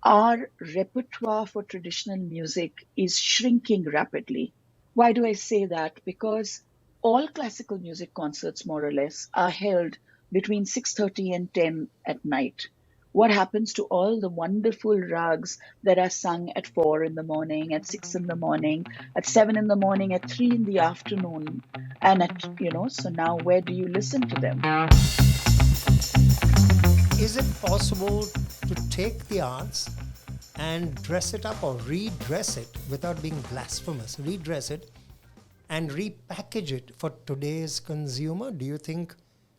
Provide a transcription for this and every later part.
our repertoire for traditional music is shrinking rapidly. Why do I say that? Because all classical music concerts, more or less, are held between 6:30 and 10 at night. What happens to all the wonderful rags that are sung at 4 in the morning, at 6 in the morning, at 7 in the morning, at 3 in the afternoon, and so now where do you listen to them? Is it possible to take the arts and dress it up or redress it without being blasphemous? Redress it and repackage it for today's consumer? Do you think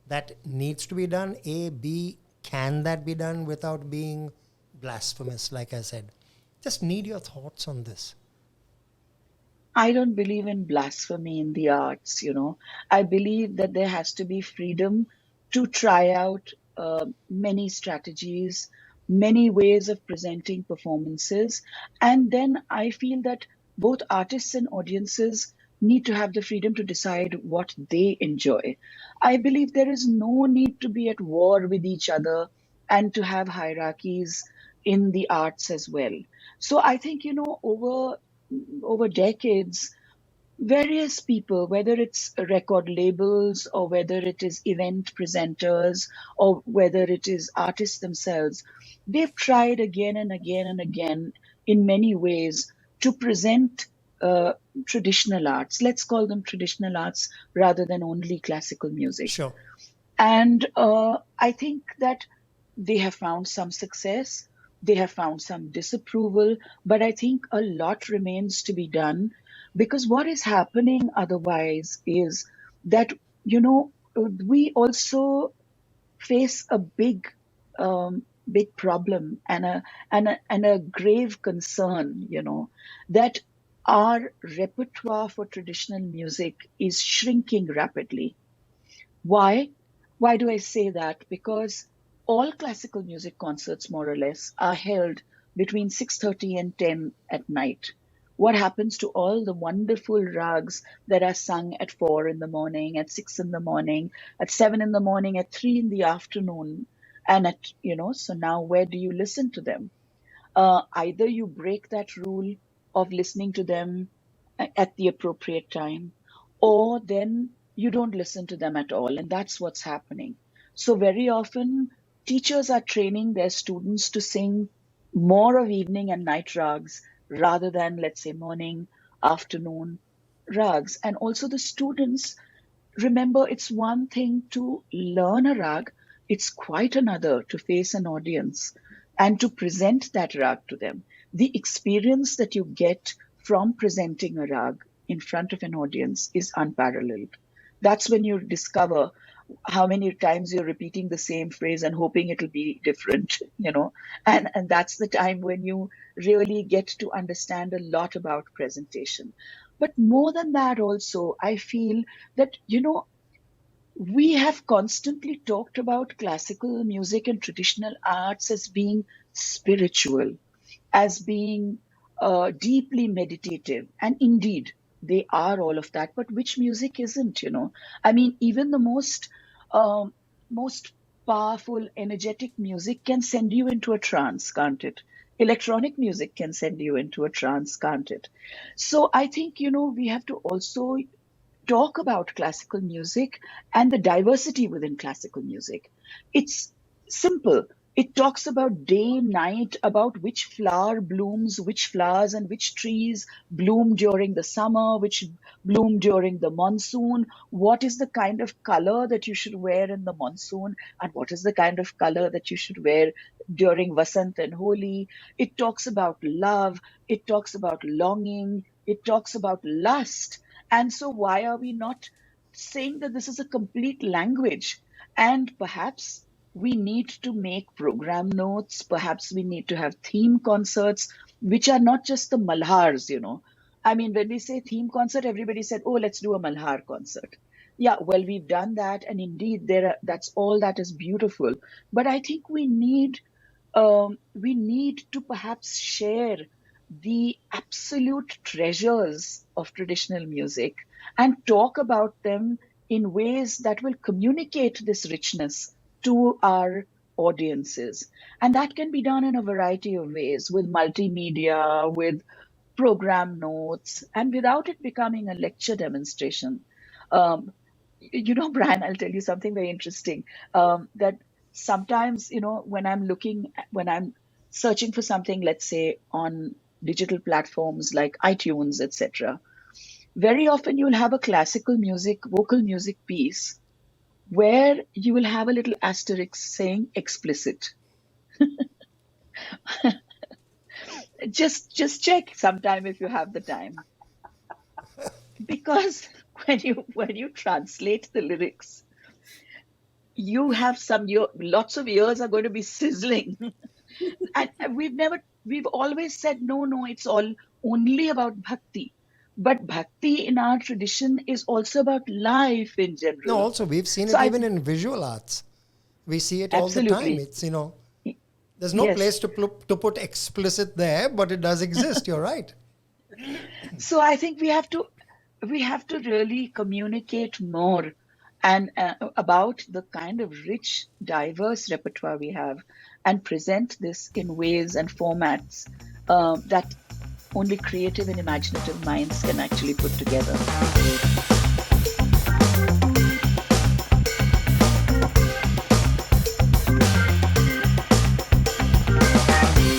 that needs to be done? A, B, can that be done without being blasphemous, like I said? Just need your thoughts on this. I don't believe in blasphemy in the arts. I believe that there has to be freedom to try out many strategies, many ways of presenting performances. And then I feel that both artists and audiences need to have the freedom to decide what they enjoy. I believe there is no need to be at war with each other and to have hierarchies in the arts as well. So I think, over decades, various people, whether it's record labels or whether it is event presenters or whether it is artists themselves, they've tried again and again and again in many ways to present uh, traditional arts. Let's call them traditional arts rather than only classical music. Sure. And I think that they have found some success, they have found some disapproval, but I think a lot remains to be done because what is happening otherwise is that, we also face a big problem and a grave concern, that our repertoire for traditional music is shrinking rapidly. Why? Why do I say that? Because all classical music concerts, more or less, are held between 6:30 and 10 at night. What happens to all the wonderful rags that are sung at 4 in the morning, at 6 in the morning, at 7 in the morning, at 3 in the afternoon, and so now where do you listen to them? Either you break that rule of listening to them at the appropriate time, or then you don't listen to them at all. And that's what's happening. So, very often, teachers are training their students to sing more of evening and night rags rather than, let's say, morning, afternoon rags. And also, the students, remember, it's one thing to learn a rag, it's quite another to face an audience and to present that rag to them. The experience that you get from presenting a rag in front of an audience is unparalleled. That's when you discover how many times you're repeating the same phrase and hoping it'll be different, and that's the time when you really get to understand a lot about presentation. But more than that, also, I feel that, we have constantly talked about classical music and traditional arts as being spiritual, as being deeply meditative. And indeed, they are all of that. But which music isn't? I mean, even the most powerful, energetic music can send you into a trance, can't it? Electronic music can send you into a trance, can't it? So I think, we have to also talk about classical music and the diversity within classical music. It's simple. It talks about day, night, about which flower blooms, which flowers and which trees bloom during the summer, which bloom during the monsoon, what is the kind of color that you should wear in the monsoon, and what is the kind of color that you should wear during Vasant and Holi. It talks about love, it talks about longing, it talks about lust. And so, why are we not saying that this is a complete language? And perhaps we need to make program notes, perhaps we need to have theme concerts, which are not just the Malhars. I mean, when we say theme concert, everybody said, oh, let's do a Malhar concert. Yeah, well, we've done that. And indeed, that's all that is beautiful. But I think we need to perhaps share the absolute treasures of traditional music and talk about them in ways that will communicate this richness to our audiences. And that can be done in a variety of ways, with multimedia, with program notes, and without it becoming a lecture demonstration. Um, Brian, I'll tell you something very interesting. That sometimes, when I'm searching for something, let's say on digital platforms like iTunes, etc., very often you'll have a classical music, vocal music piece where you will have a little asterisk saying explicit. Just check sometime if you have the time, because when you translate the lyrics, you have lots of ears are going to be sizzling. And we've always said, no, it's all only about bhakti. But bhakti in our tradition is also about life in No, general. also we've seen So it I even in visual arts. We see it all the time. absolutely. It's, there's no Yes. place to put explicit there, but it does exist. You're right. So I think we have to really communicate more and about the kind of rich, diverse repertoire we have, and present this in ways and formats that only creative and imaginative minds can actually put together.